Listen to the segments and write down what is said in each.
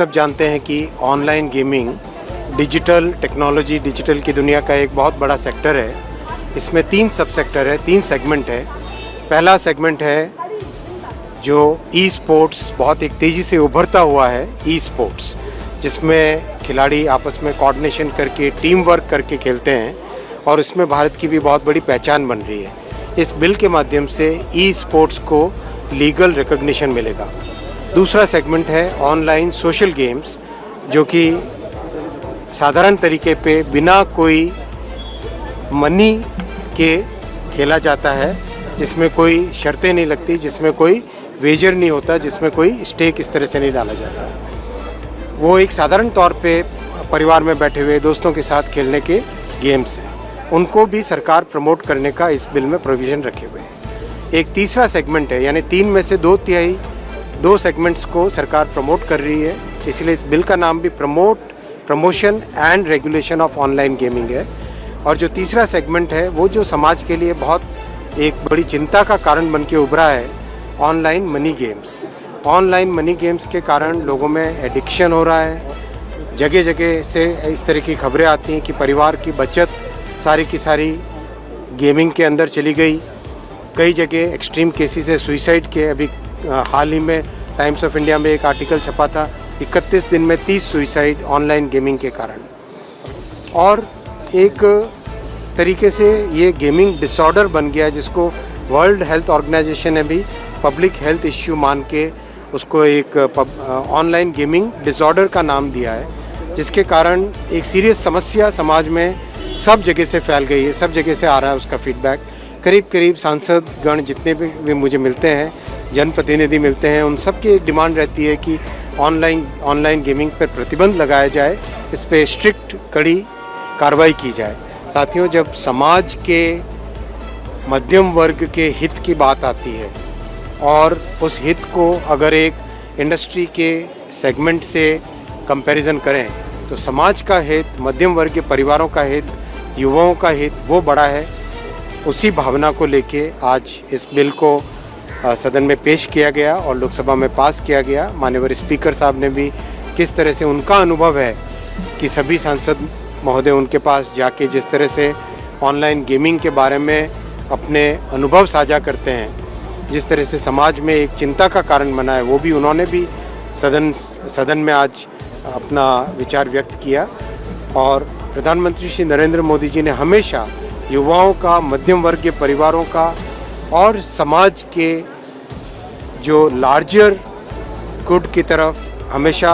सब जानते हैं कि online gaming digital technology, digital की दुनिया का एक बहुत बड़ा सेक्टर है। इसमें 3 सब सेक्टर है, 3 सेगमेंट है। पहला सेगमेंट है जो ई स्पोर्ट्स, बहुत एक तेज़ी से उभरता हुआ है ई स्पोर्ट्स, जिसमें खिलाड़ी आपस में कोऑर्डिनेशन करके, टीम वर्क करके खेलते हैं और इसमें भारत की भी बहुत बड़ी पहचान बन रही है। इस बिल के माध्यम से ई स्पोर्ट्स को लीगल रिकॉग्निशन मिलेगा। दूसरा सेगमेंट है ऑनलाइन सोशल गेम्स, जो कि साधारण तरीके पे बिना कोई मनी के खेला जाता है, जिसमें कोई शर्तें नहीं लगती, जिसमें कोई वेजर नहीं होता, जिसमें कोई स्टेक इस तरह से नहीं डाला जाता। वो एक साधारण तौर पे परिवार में बैठे हुए दोस्तों के साथ खेलने के गेम्स हैं, उनको भी सरकार प्रमोट करने का इस बिल में प्रोविज़न रखे हुए हैं। एक तीसरा सेगमेंट है, यानी 3 में से 2 सेगमेंट्स को सरकार प्रमोट कर रही है, इसलिए इस बिल का नाम भी promotion and regulation of online gaming है। और जो तीसरा सेगमेंट है वो जो समाज के लिए बहुत एक बड़ी चिंता का कारण बन के उभरा है, online money games. Online money games के कारण लोगों में एडिक्शन हो रहा है। जगह जगह से इस तरह की खबरें आती हैं कि परिवार की बचत सारी की सारी गेमिंग के अंदर चली गई। कई जगह एक्सट्रीम केसेस है सुइसाइड के। अभी हाल ही में टाइम्स ऑफ इंडिया में एक आर्टिकल छपा था, 31 दिन में 30 सुइसाइड ऑनलाइन गेमिंग के कारण। और एक तरीके से ये गेमिंग डिसऑर्डर बन गया, जिसको वर्ल्ड हेल्थ ऑर्गेनाइजेशन ने भी पब्लिक हेल्थ इश्यू मान के उसको एक ऑनलाइन गेमिंग डिसऑर्डर का नाम दिया है, जिसके कारण एक सीरियस समस्या समाज में सब जगह से फैल गई है, सब जगह से आ रहा है उसका फीडबैक। करीब सांसद गण जितने भी मुझे मिलते हैं, जनप्रतिनिधि मिलते हैं, उन सब की एक डिमांड रहती है कि ऑनलाइन गेमिंग पर प्रतिबंध लगाया जाए, इस पर स्ट्रिक्ट कड़ी कार्रवाई की जाए। साथियों, जब समाज के मध्यम वर्ग के हित की बात आती है और उस हित को अगर एक इंडस्ट्री के सेगमेंट से कंपैरिजन करें, तो समाज का हित, मध्यम वर्ग के परिवारों का हित, युवाओं का हित वो बड़ा है। उसी भावना को लेके आज इस बिल को सदन में पेश किया गया और लोकसभा में पास किया गया। माननीय स्पीकर साहब ने भी किस तरह से उनका अनुभव है कि सभी सांसद महोदय उनके पास जाके जिस तरह से ऑनलाइन गेमिंग के बारे में अपने अनुभव साझा करते हैं, जिस तरह से समाज में एक चिंता का कारण बना है, वो भी उन्होंने भी सदन में आज अपना विचार व्यक्त किया। और प्रधानमंत्री श्री नरेंद्र मोदी जी ने हमेशा युवाओं का, मध्यम वर्ग के परिवारों का और समाज के जो लार्जर गुड की तरफ हमेशा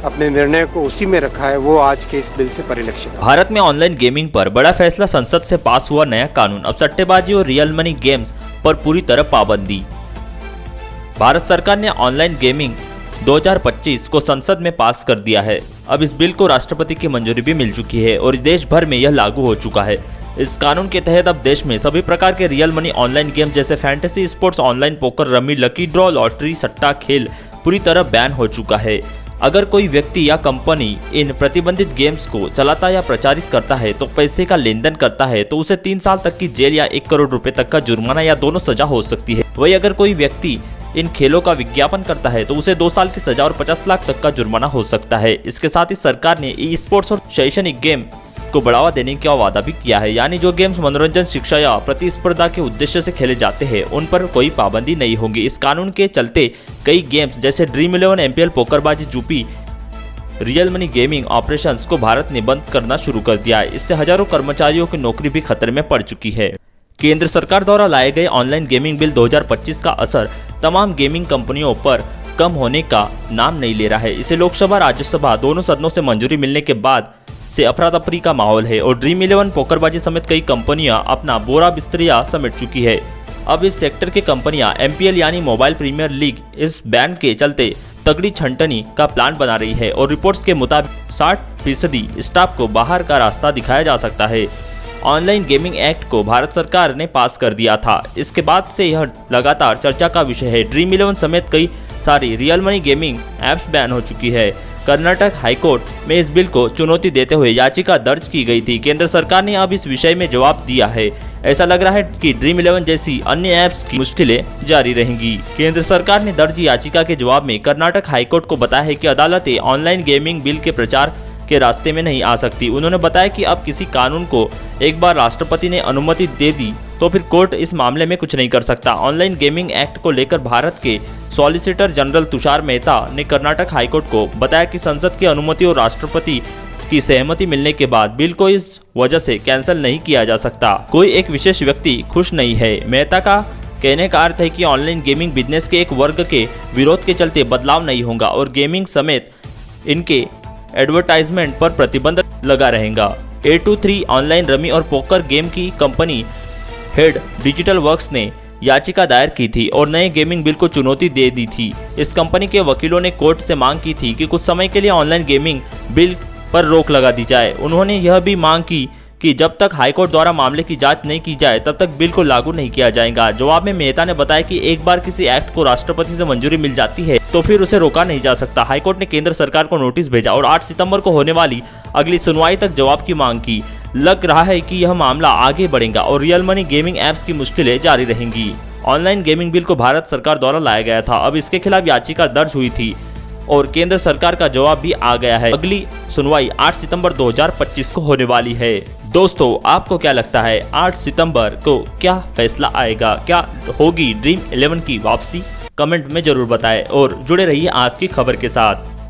अपने निर्णय को उसी में रखा है, वो आज के इस बिल से परिलक्षित है। भारत में ऑनलाइन गेमिंग पर बड़ा फैसला, संसद से पास हुआ नया कानून। अब सट्टेबाजी और रियल मनी गेम्स पर पूरी तरह पाबंदी। भारत सरकार ने ऑनलाइन गेमिंग 2025 को संसद में पास कर दिया है। अब इस बिल को राष्ट्रपति की मंजूरी भी मिल चुकी है और देश भर में यह लागू हो चुका है। इस कानून के तहत अब देश में सभी प्रकार के रियल मनी ऑनलाइन गेम जैसे fantasy sports, online poker, rummy, lucky draw, lottery, सट्टा खेल पूरी तरह बैन हो चुका है। अगर कोई व्यक्ति या कंपनी इन प्रतिबंधित गेम्स को चलाता या प्रचारित करता है, तो पैसे का लेन देन करता है, तो उसे 3 साल तक की जेल या 1 करोड़ रुपए तक का जुर्माना या दोनों सजा हो सकती है। वही अगर कोई व्यक्ति इन खेलों का विज्ञापन करता है, तो उसे 2 साल की सजा और 50 लाख तक का जुर्माना हो सकता है। इसके साथ ही सरकार ने ई स्पोर्ट्स और शैक्षणिक गेम को बढ़ावा देने का वादा भी किया है, यानी जो गेम्स मनोरंजन, शिक्षा या प्रतिस्पर्धा के उद्देश्य से खेले जाते हैं, उन पर कोई पाबंदी नहीं होगी। इस कानून के चलते कई गेम्स जैसे Dream 11, MPL, PokerBaazi, Zupee, real money gaming operations को भारत ने बंद करना शुरू कर दिया है। इससे हजारों कर्मचारियों की नौकरी भी खतरे में पड़ चुकी है। केंद्र सरकार द्वारा लाए गए ऑनलाइन गेमिंग बिल 2025 का असर तमाम गेमिंग कंपनियों पर कम होने का नाम नहीं ले रहा है। इसे लोकसभा, राज्यसभा दोनों सदनों से मंजूरी मिलने के बाद से अफरा तफरी का माहौल है और ड्रीम 11, पोकरबाजी समेत कई कंपनियां अपना बोरा बिस्तरिया समेट चुकी है। अब इस सेक्टर की कंपनियां MPL यानी मोबाइल प्रीमियर लीग इस बैन के चलते तगड़ी छंटनी का प्लान बना रही है और रिपोर्ट्स के मुताबिक 60% स्टाफ को बाहर का रास्ता दिखाया जा सकता है। ऑनलाइन गेमिंग एक्ट को भारत सरकार ने पास कर दिया था। इसके बाद से यह लगातार चर्चा का विषय है। ड्रीम 11 समेत कई सारी real money gaming apps ban हो चुकी है। कर्नाटक हाईकोर्ट में इस बिल को चुनौती देते हुए याचिका दर्ज की गई थी। केंद्र सरकार ने अब इस विषय में जवाब दिया है। ऐसा लग रहा है कि ड्रीम 11 जैसी अन्य ऐप्स की मुश्किलें जारी रहेंगी। केंद्र सरकार ने दर्ज याचिका के जवाब में कर्नाटक हाईकोर्ट को बताया है कि अदालतें ऑनलाइन गेमिंग बिल के प्रचार के रास्ते में नहीं आ सकती। उन्होंने बताया कि अब किसी कानून को एक बार राष्ट्रपति ने अनुमति दे दी तो फिर कोर्ट इस मामले में कुछ नहीं कर सकता। ऑनलाइन गेमिंग एक्ट को लेकर भारत के सॉलिसिटर जनरल तुषार मेहता ने कर्नाटक हाईकोर्ट को बताया कि संसद की अनुमति और राष्ट्रपति की सहमति मिलने के बाद बिल को इस वजह से कैंसिल नहीं किया जा सकता। कोई एक विशेष व्यक्ति खुश नहीं है। मेहता का कहने का अर्थ है कि ऑनलाइन गेमिंग बिजनेस के एक वर्ग के विरोध के चलते बदलाव नहीं होगा और गेमिंग समेत इनके एडवर्टाइजमेंट पर प्रतिबंध लगा रहेगा। 823 ऑनलाइन रमी और पोकर गेम की कंपनी हेड डिजिटल वर्क्स ने याचिका दायर की थी और नए गेमिंग बिल को चुनौती दे दी थी। इस कंपनी के वकीलों ने कोर्ट से मांग की थी कि कुछ समय के लिए ऑनलाइन गेमिंग बिल पर रोक लगा दी जाए। उन्होंने यह भी मांग की कि जब तक हाईकोर्ट द्वारा मामले की जांच नहीं की जाए तब तक बिल को लागू नहीं किया जाएगा। जवाब में मेहता ने बताया कि एक बार किसी एक्ट को राष्ट्रपति से मंजूरी मिल जाती है तो फिर उसे रोका नहीं जा सकता। हाईकोर्ट ने केंद्र सरकार को नोटिस भेजा और 8 सितंबर को होने वाली अगली सुनवाई तक जवाब की मांग की। लग रहा है कि यह मामला आगे बढ़ेगा और रियल मनी गेमिंग ऐप्स की मुश्किलें जारी रहेंगी। ऑनलाइन गेमिंग बिल को भारत सरकार द्वारा लाया गया था। अब इसके खिलाफ याचिका दर्ज हुई थी और केंद्र सरकार का जवाब भी आ गया है। अगली सुनवाई 8 सितंबर 2025 को होने वाली है। दोस्तों, आपको क्या लगता है 8 सितंबर को क्या फैसला आएगा? क्या होगी ड्रीम 11 की वापसी? कमेंट में जरूर बताएं और जुड़े रहिए आज की खबर के साथ।